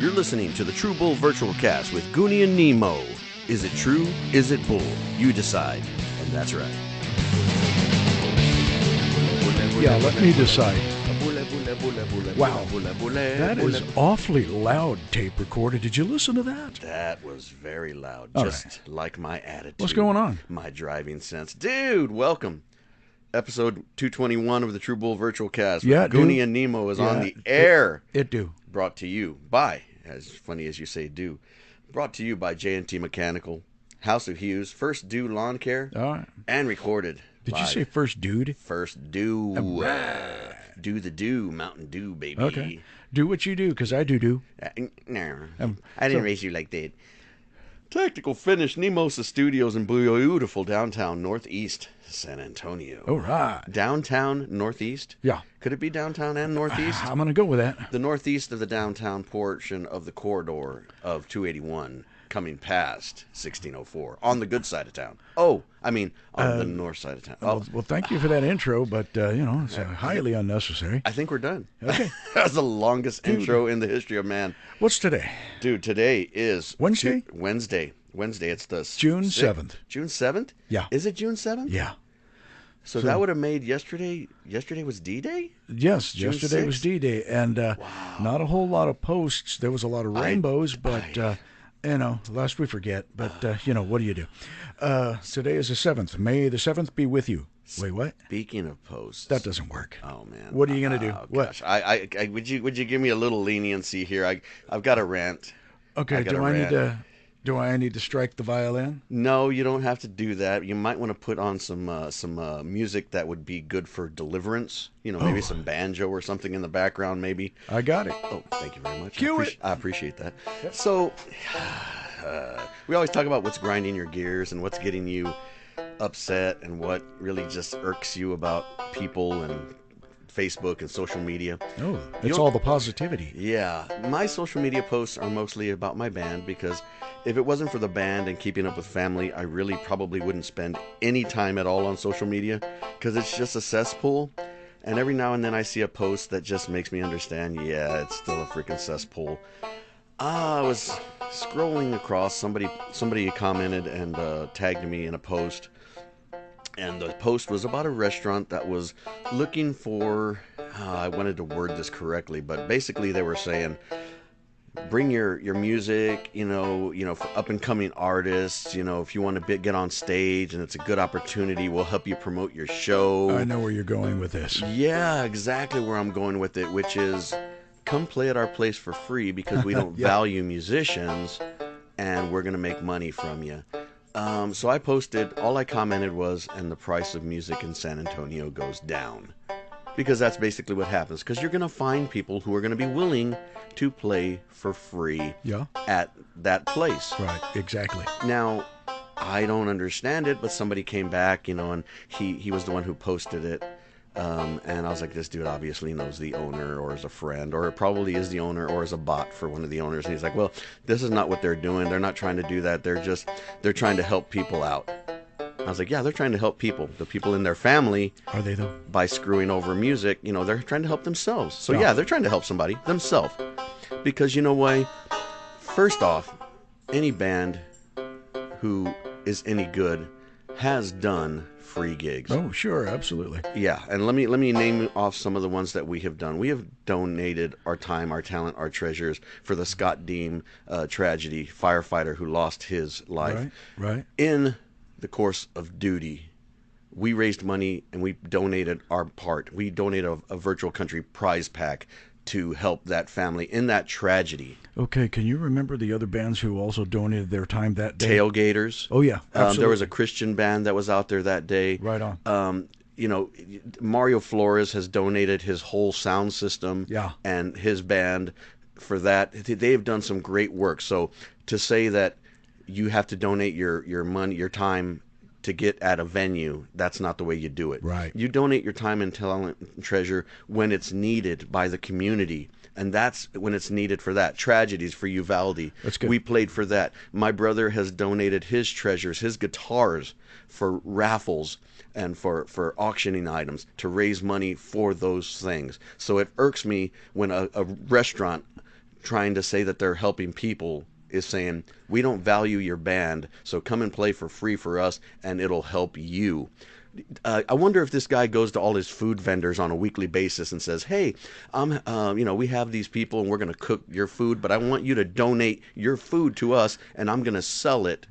You're listening to the True Bull Virtual Cast with Gooney and Nemo. Is it true? Is it bull? You decide. And that's right. Yeah, let me decide. Wow, that is awfully loud tape recorder. Did you listen to that? That was very loud, All just right. like my attitude. What's going on? My driving sense. Dude, welcome. Episode 221 of the True Bull Virtual Cast with Gooney and Nemo is on the air. It do. Brought to you by, as funny as you say do, brought to you by J&T Mechanical, House of Hughes, First Do Lawn Care, All right. and recorded. Did you say first dude? First Do. Do the do, Mountain Dew, baby. Okay. Do what you do, because I do. No, I didn't raise you like that. Tactical Finish, Nemo's Studios in beautiful downtown Northeast San Antonio. All right. Downtown Northeast? Yeah. Could it be downtown and Northeast? I'm going to go with that. The northeast of the downtown portion of the corridor of 281 coming past 1604 on the good side of town. On the north side of town. Well, thank you for that intro, but, it's highly unnecessary. I think we're done. Okay. That's the longest intro in the history of man. What's today? Dude, today is... Wednesday? Wednesday. It's the... June 6th. 7th. June 7th? Yeah. Is it June 7th? Yeah. So that would have made yesterday was D-Day? Yes, June yesterday 6th? was D-Day, and not a whole lot of posts. There was a lot of rainbows, but, lest we forget. But, what do you do? Today is the 7th. May the 7th be with you. Wait, what? Speaking of posts. That doesn't work. Oh, man. What are you going to do? What? Gosh. I would you give me a little leniency here? I've got a rant. Okay, do I need to strike the violin? No, you don't have to do that. You might want to put on some music that would be good for deliverance. Maybe some banjo or something in the background, maybe. I got it. Oh, thank you very much. Cue it. I appreciate that. Yep. So, we always talk about what's grinding your gears and what's getting you upset and what really just irks you about people and Facebook and social media. Oh, it's all the positivity. Yeah. My social media posts are mostly about my band because if it wasn't for the band and keeping up with family, I really probably wouldn't spend any time at all on social media because it's just a cesspool. And every now and then I see a post that just makes me understand, yeah, it's still a freaking cesspool. I was scrolling across, somebody commented and tagged me in a post. And the post was about a restaurant that was looking for, I wanted to word this correctly, but basically they were saying, bring your music, for up-and-coming artists, if you want to get on stage and it's a good opportunity, we'll help you promote your show. I know where you're going with this. Yeah, exactly where I'm going with it, which is come play at our place for free because we don't Yeah. value musicians and we're going to make money from you. So I posted, all I commented was, and the price of music in San Antonio goes down. Because that's basically what happens. Because you're going to find people who are going to be willing to play for free at that place. Right, exactly. Now, I don't understand it, but somebody came back, and he was the one who posted it. And I was like, this dude obviously knows the owner or is a friend, or it probably is the owner or is a bot for one of the owners. And he's like, well, this is not what they're doing. They're not trying to do that. They're trying to help people out. I was like, yeah, they're trying to help people. The people in their family. Are they though? By screwing over music, they're trying to help themselves. So yeah, they're trying to help somebody, themselves. Because you know why? First off, any band who is any good has done free gigs. Oh, sure, absolutely. Yeah, and let me name off some of the ones that we have done. We have donated our time, our talent, our treasures for the Scott Deem tragedy, firefighter who lost his life. Right. In the course of duty, we raised money and we donated our part. We donated a virtual country prize pack to help that family in that tragedy. Okay, can you remember the other bands who also donated their time that day? Tailgaters. Oh, yeah, absolutely. There was a Christian band that was out there that day. Right on. Mario Flores has donated his whole sound system and his band for that. They've done some great work. So to say that you have to donate your money, your time to get at a venue, that's not the way you do it. Right. You donate your time and talent and treasure when it's needed by the community. And that's when it's needed for that. Tragedies for Uvalde. That's good. We played for that. My brother has donated his treasures, his guitars, for raffles and for auctioning items to raise money for those things. So it irks me when a restaurant trying to say that they're helping people is saying, we don't value your band, so come and play for free for us, and it'll help you. I wonder if this guy goes to all his food vendors on a weekly basis and says, "Hey, we have these people and we're going to cook your food, but I want you to donate your food to us, and I'm going to sell it."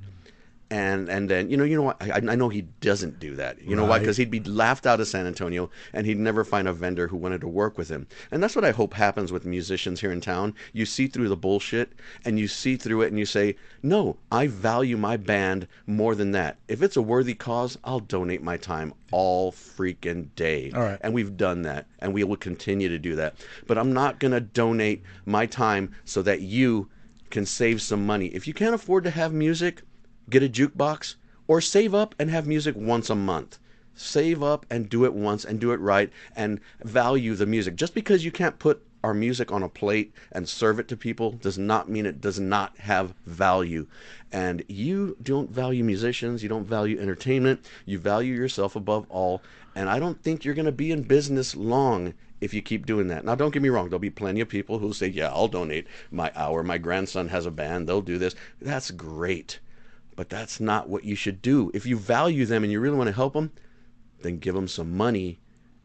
And then what? I know he doesn't do that. You know why? Because he'd be laughed out of San Antonio, and he'd never find a vendor who wanted to work with him. And that's what I hope happens with musicians here in town. You see through the bullshit, and you see through it, and you say, "No, I value my band more than that. If it's a worthy cause, I'll donate my time all freaking day." All right. And we've done that, and we will continue to do that. But I'm not going to donate my time so that you can save some money. If you can't afford to have music, get a jukebox, or save up and have music once a month. Save up and do it once and do it right, and value the music. Just because you can't put our music on a plate and serve it to people does not mean it does not have value. And you don't value musicians, you don't value entertainment, you value yourself above all, and I don't think you're going to be in business long if you keep doing that. Now, don't get me wrong, there'll be plenty of people who say, "Yeah, I'll donate my hour, my grandson has a band, they'll do this." That's great. But that's not what you should do. If you value them and you really want to help them, then give them some money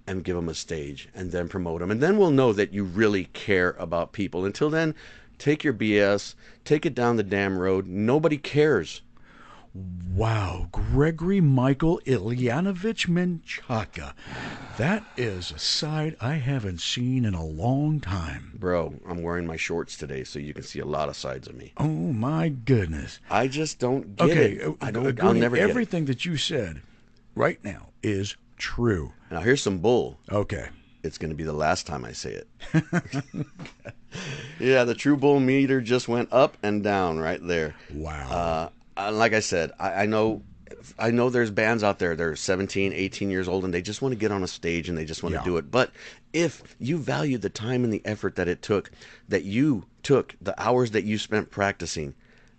and give them a stage and then promote them. And then we'll know that you really care about people. Until then, take your BS, take it down the damn road. Nobody cares. Wow, Gregory Michael Ilyanovich Menchaca. That is a side I haven't seen in a long time. Bro, I'm wearing my shorts today, so you can see a lot of sides of me. Oh, my goodness. I just don't get it. I'll never get it. Everything that you said right now is true. Now, here's some bull. Okay. It's going to be the last time I say it. Yeah, the true bull meter just went up and down right there. Wow. Like I said, I know there's bands out there that are 17, 18 years old, and they just want to get on a stage and they just want to do it. But if you value the time and the effort that it took, that you took, the hours that you spent practicing,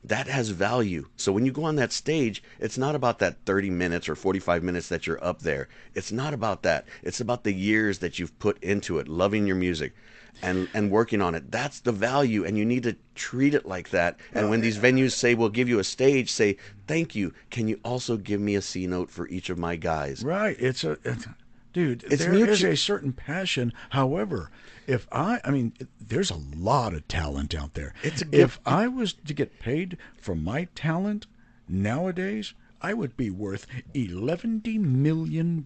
that has value. So when you go on that stage, it's not about that 30 minutes or 45 minutes that you're up there. It's not about that. It's about the years that you've put into it, loving your music and working on it. That's the value, and you need to treat it like that. And when these venues say, "We'll give you a stage," say, "Thank you. Can you also give me a C note for each of my guys?" Right. Dude, It's there mutual. is a certain passion. However, there's a lot of talent out there. If I was to get paid for my talent nowadays, I would be worth $11 million.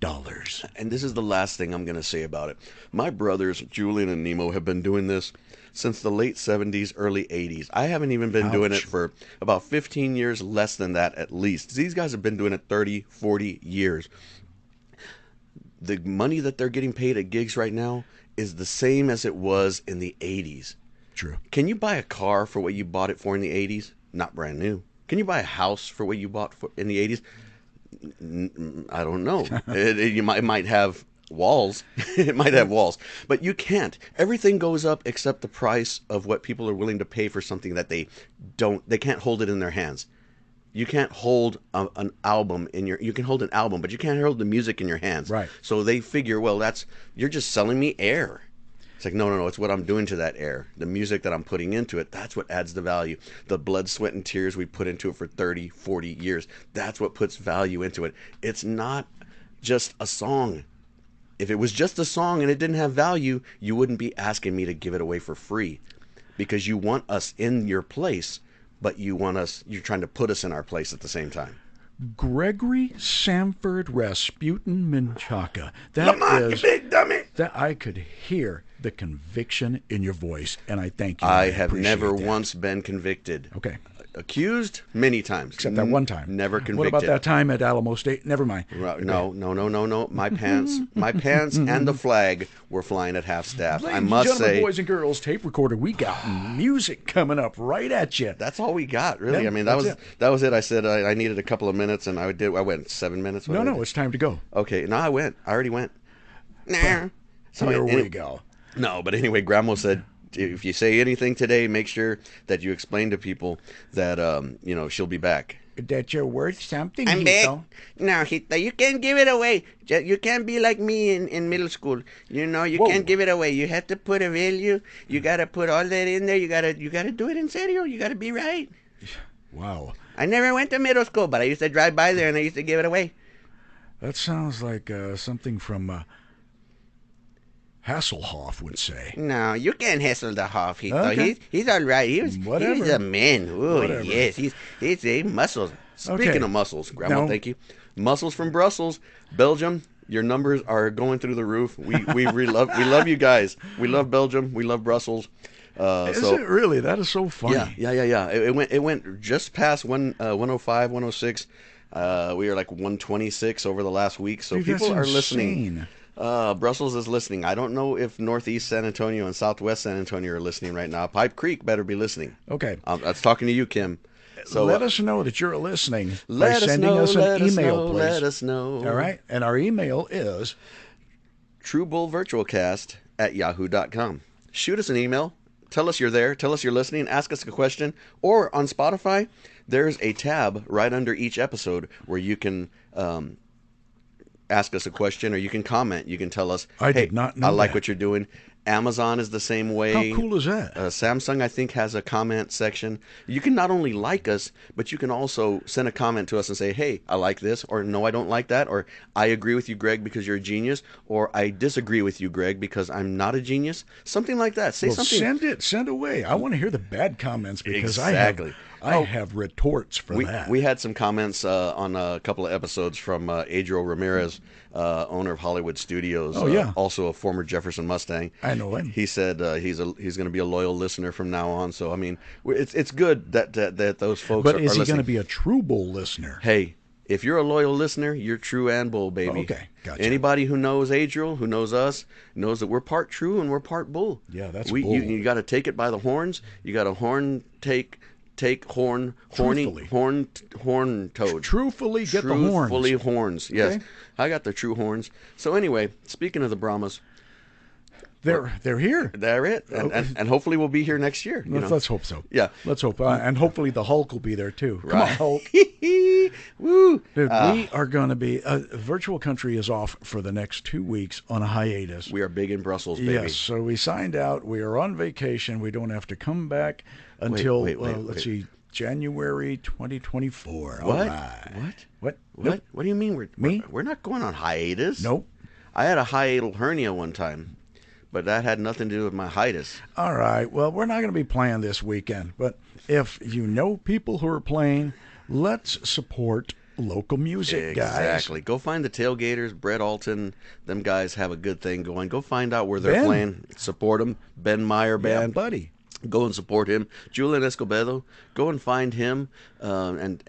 And this is the last thing I'm going to say about it. My brothers, Julian and Nemo, have been doing this since the late 70s, early 80s. I haven't even been doing it for about 15 years, less than that at least. These guys have been doing it 30, 40 years. The money that they're getting paid at gigs right now is the same as it was in the 80s. True. Can you buy a car for what you bought it for in the 80s? Not brand new. Can you buy a house for what you bought for in the 80s? I don't know. It might have walls. It might have walls. But you can't. Everything goes up except the price of what people are willing to pay for something that they can't hold it in their hands. You can't hold an album you can hold an album, but you can't hold the music in your hands. Right. So they figure, well, you're just selling me air. It's like, no, it's what I'm doing to that air. The music that I'm putting into it, that's what adds the value. The blood, sweat, and tears we put into it for 30, 40 years, that's what puts value into it. It's not just a song. If it was just a song and it didn't have value, you wouldn't be asking me to give it away for free, because you want us in your place, but you're trying to put us in our place at the same time. Gregory Sanford Rasputin Menchaca. That I could hear the conviction in your voice, and I thank you. I have never once been convicted. Okay. Accused many times. Except that one time. Never convicted. What about that time at Alamo State? Never mind. No. My pants and the flag were flying at half staff. Ladies I must and gentlemen, say, boys and girls, tape recorder, we got music coming up right at you. that's all we got, really. Yeah, I mean, that's that was it. I said I needed a couple of minutes, and I went 7 minutes. No, it's time to go. Okay, no, I already went. Nah. So Here we go. No, but anyway, Grandma said, if you say anything today, make sure that you explain to people that she'll be back. that you're worth something, I'm Hito. back. Now, Hito, you can't give it away. You can't be like me in middle school. You know, you Whoa. can't give it away. You have to put a value. You gotta put all that in there. You gotta do it in serio. You gotta be right. Wow. I never went to middle school, but I used to drive by there and I used to give it away. That sounds like something from Hasselhoff would say. No, you can't hassle the Hoff, Hito. Okay. He's all right. He's Whatever. a man. Oh, Whatever. yes. He's a muscles. Speaking Okay. of muscles, Grandma, Now- thank you. Muscles from Brussels, Belgium. Your numbers are going through the roof. We love you guys. We love Belgium. We love Brussels. Is it really? That is so funny. Yeah. It went just past 105, 106. We are like 126 over the last week. So Dude, that's people are insane. listening. Brussels is listening. I don't know if Northeast San Antonio and Southwest San Antonio are listening right now. Pipe Creek better be listening. Okay. That's talking to you, Kim. So let us know that you're listening by let us sending know, us let an us email, know, please. let us know. All right. And our email is truebullvirtualcast@yahoo.com. Shoot us an email. Tell us you're there. Tell us you're listening. Ask us a question. Or on Spotify, there's a tab right under each episode where you can ask us a question or you can comment. You can tell us, I hey, did not know I like that. what you're doing. Amazon is the same way. How cool is that? Samsung, I think, has a comment section. You can not only like us, but you can also send a comment to us and say, hey, I like this, or no, I don't like that, or I agree with you, Greg, because you're a genius, or I disagree with you, Greg, because I'm not a genius. Something like that. Say Well, something. send away. I want to hear the bad comments because Exactly. I have retorts for that. We had some comments on a couple of episodes from Adriel Ramirez, owner of Hollywood Studios. Oh, yeah. Also a former Jefferson Mustang. I know him. He said he's going to be a loyal listener from now on. So I mean, it's good that those folks. But are is he listening. going to be a true bull listener? Hey, if you're a loyal listener, you're true and bull, baby. Okay, gotcha. Anybody who knows Adriel, who knows us, knows that we're part true and we're part bull. Yeah, that's bull. bull. You got to take it by the horns. You got to horn horn toad. Truthfully, get the horns. Truthfully horns. Yes, Okay. I got the true horns. So anyway, speaking of the Brahmas, They're here. they're it, and hopefully we'll be here next year. You know? Let's hope so. Yeah. Let's hope. And hopefully the Hulk will be there too. Come on, Right. Hulk. Woo! Dude, we are going to be. Virtual Country is off for the next 2 weeks on a hiatus. We are big in Brussels, baby. Yes, so we signed out. We are on vacation. We don't have to come back until, let's see, January 2024. All What? right. What? Nope. What do you mean we're not going on hiatus? Nope. I had a hiatal hernia one time, but that had nothing to do with my hiatus. All right. Well, we're not going to be playing this weekend, but if you know people who are playing, let's support local music, guys. Exactly. Go find the Tailgaters, Brett Alton. Them guys have a good thing going. Go find out where they're Ben. playing. Support them. Ben Meyer Yeah, Band. buddy. Go and support him. Julian Escobedo, go and find him and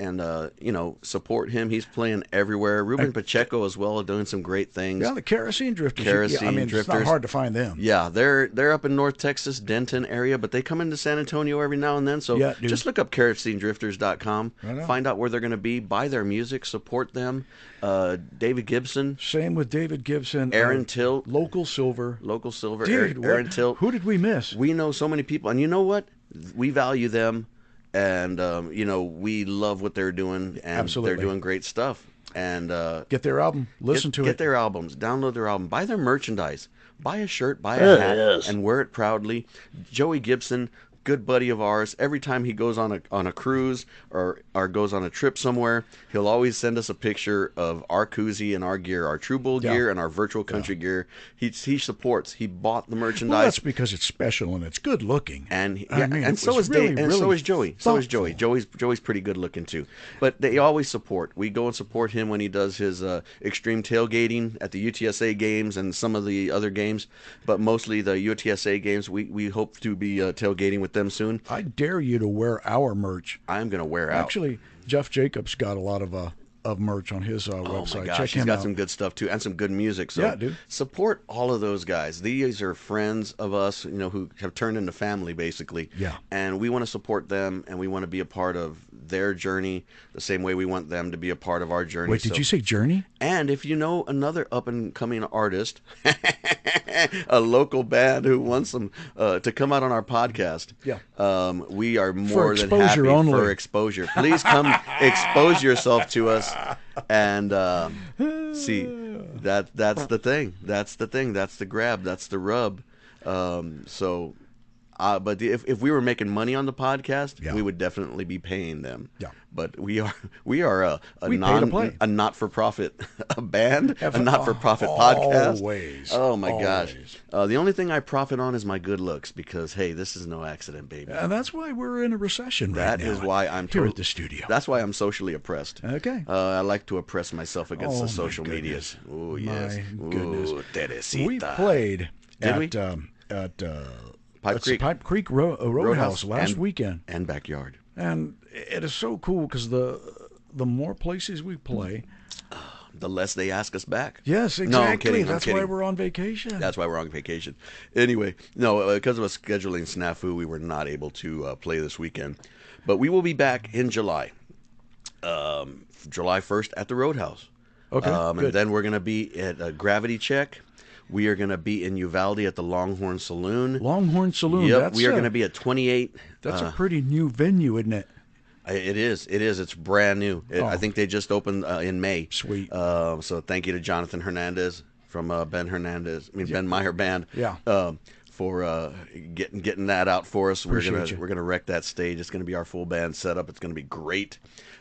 support him. He's playing everywhere. Ruben Pacheco as well, doing some great things. Yeah, the Kerosene Drifters. Kerosene I mean, it's not Drifters. hard to find them. Yeah, they're up in North Texas, Denton area, but they come into San Antonio every now and then. So Yeah, dude. just look up kerosenedrifters.com, Right on. find out where they're going to be, buy their music, support them. David Gibson, Same with David Gibson. Aaron Tilt, Local Silver. Local Silver, Dude, Aaron Tilt. who did we miss? We know so many people, and you know what? We value them, and we love what they're doing, and Absolutely. they're doing great stuff. And Get their album. Listen to get it. their albums, download their album, buy their merchandise, buy a shirt, buy a hat, yes. and wear it proudly. Joey Gibson, good buddy of ours. Every time he goes on a cruise or goes on a trip somewhere, he'll always send us a picture of our koozie and our gear, our True Bull Yeah. gear and our Virtual Country gear. He supports. He bought the merchandise. Well, that's because it's special and it's good looking. And I mean, and it so was is Dave, really, and so really is Joey. So is Joey. thoughtful. Joey's pretty good looking too. But they always support. We go and support him when he does his extreme tailgating at the UTSA games and some of the other games, but mostly the UTSA games. We hope to be tailgating with them soon. I dare you to wear our merch. I'm gonna wear out. Actually, Jeff Jacobs got a lot of merch on his Oh website. my gosh, Check he's him got out. some good stuff too, and some good music. So Yeah, dude. support all of those guys. These are friends of us, who have turned into family basically. Yeah. And we want to support them, and we want to be a part of their journey the same way we want them to be a part of our journey. Wait, did you say journey? And if you know another up-and-coming artist, a local band who wants them to come out on our podcast, we are more than happy for exposure. Please come expose yourself to us, and see, that's the thing. That's the thing. That's the grab. That's the rub. But if we were making money on the podcast, we would definitely be paying them. Yeah. But we are a not-for-profit band, a not-for-profit podcast. Always. Oh my gosh. The only thing I profit on is my good looks, because hey, this is no accident, baby. And that's why we're in a recession right now. That is why I'm here at the studio. That's why I'm socially oppressed. Okay. I like to oppress myself against the social medias. Oh yes. My goodness. Teresita. We played at Pipe Creek Roadhouse last weekend. And backyard. And it is so cool because the more places we play, the less they ask us back. Yes, exactly. No, I'm kidding. That's why we're on vacation. That's why we're on vacation. Anyway, no, because of a scheduling snafu, we were not able to play this weekend. But we will be back in July. July 1st at the Roadhouse. Okay, and then we're going to be at Gravity Check. We are going to be in Uvalde at the Longhorn Saloon. Longhorn Saloon. Yep, we are going to be at 28. That's a pretty new venue, isn't it? It is. It's brand new. I think they just opened in May. Sweet. So thank you to Jonathan Hernandez from Ben Meyer Band. Yeah. For getting that out for us. We're Appreciate gonna wreck that stage. It's gonna be our full band setup. It's gonna be great.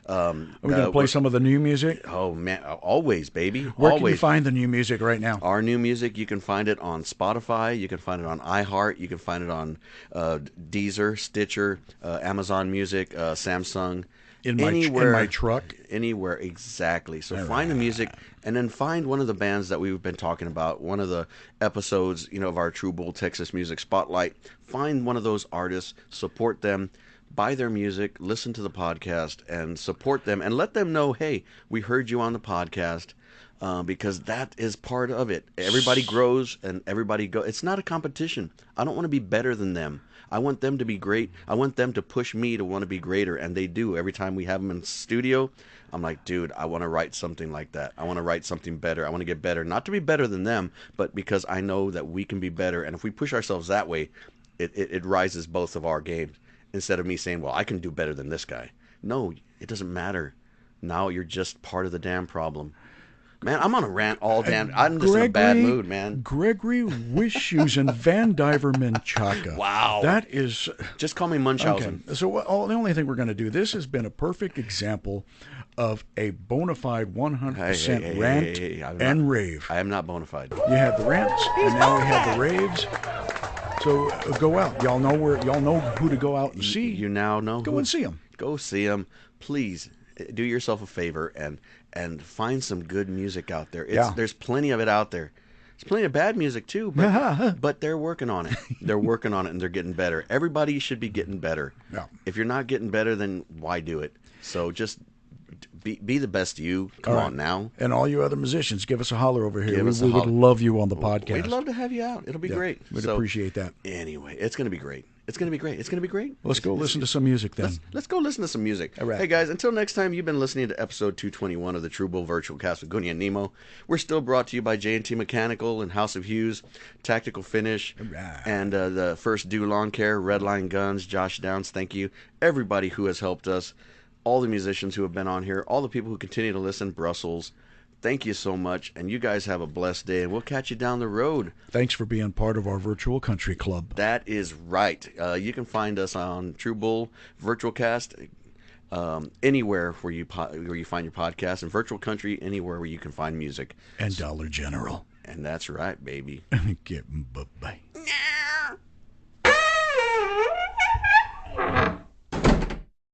Are we gonna play some of the new music? Oh man, always, baby. Where can you find the new music right now? Our new music, you can find it on Spotify. You can find it on iHeart. You can find it on Deezer, Stitcher, Amazon Music, Samsung. In my truck. Anywhere, exactly. So find the music, and then find one of the bands that we've been talking about, one of the episodes, of our True Bull Texas Music Spotlight. Find one of those artists, support them, buy their music, listen to the podcast, and support them, and let them know, hey, we heard you on the podcast, because that is part of it. Everybody grows, and everybody goes. It's not a competition. I don't want to be better than them. I want them to be great. I want them to push me to want to be greater, and they do. Every time we have them in the studio, I'm like, dude, I want to write something like that. I want to write something better. I want to get better. Not to be better than them, but because I know that we can be better. And if we push ourselves that way, it rises both of our games. Instead of me saying, well, I can do better than this guy. No, it doesn't matter. Now you're just part of the damn problem. Man, I'm on a rant all damn. I'm just in a bad mood, man. Gregory Wishoes and Van Diver Menchaca. Wow. That is... Just call me Munchausen. Okay. So the only thing we're going to do, this has been a perfect example of a bona fide 100% rant and rave. I am not bona fide. You had the rants, and now we have the raves. So go out. Y'all know who to go out and see. You now know. Go and see them. Go see them. Please do yourself a favor and find some good music out there. There's plenty of it out there. There's plenty of bad music too, but they're working on it. They're working on it, and they're getting better. Everybody should be getting better. Yeah. If you're not getting better, then why do it? So just be the best you. Come on now. And all you other musicians, give us a holler over here. We would love you on the podcast. We'd love to have you out. It'll be great. We'd appreciate that. Anyway, it's going to be great. It's going to be great. It's going to be great. Let's go listen to some music then. Let's go listen to some music. All right. Hey, guys, until next time, you've been listening to episode 221 of the True Bull Virtual Cast with Gooney and Nemo. We're still brought to you by J&T Mechanical and House of Hughes, Tactical Finish, and the First Do Lawn Care, Redline Guns, Josh Downs. Thank you. Everybody who has helped us, all the musicians who have been on here, all the people who continue to listen, Brussels. Thank you so much, and you guys have a blessed day, and we'll catch you down the road. Thanks for being part of our virtual country club. That is right. You can find us on True Bull Virtual Cast, anywhere where you find your podcast, and Virtual Country, anywhere where you can find music. And Dollar General. And that's right, baby. Bye-bye.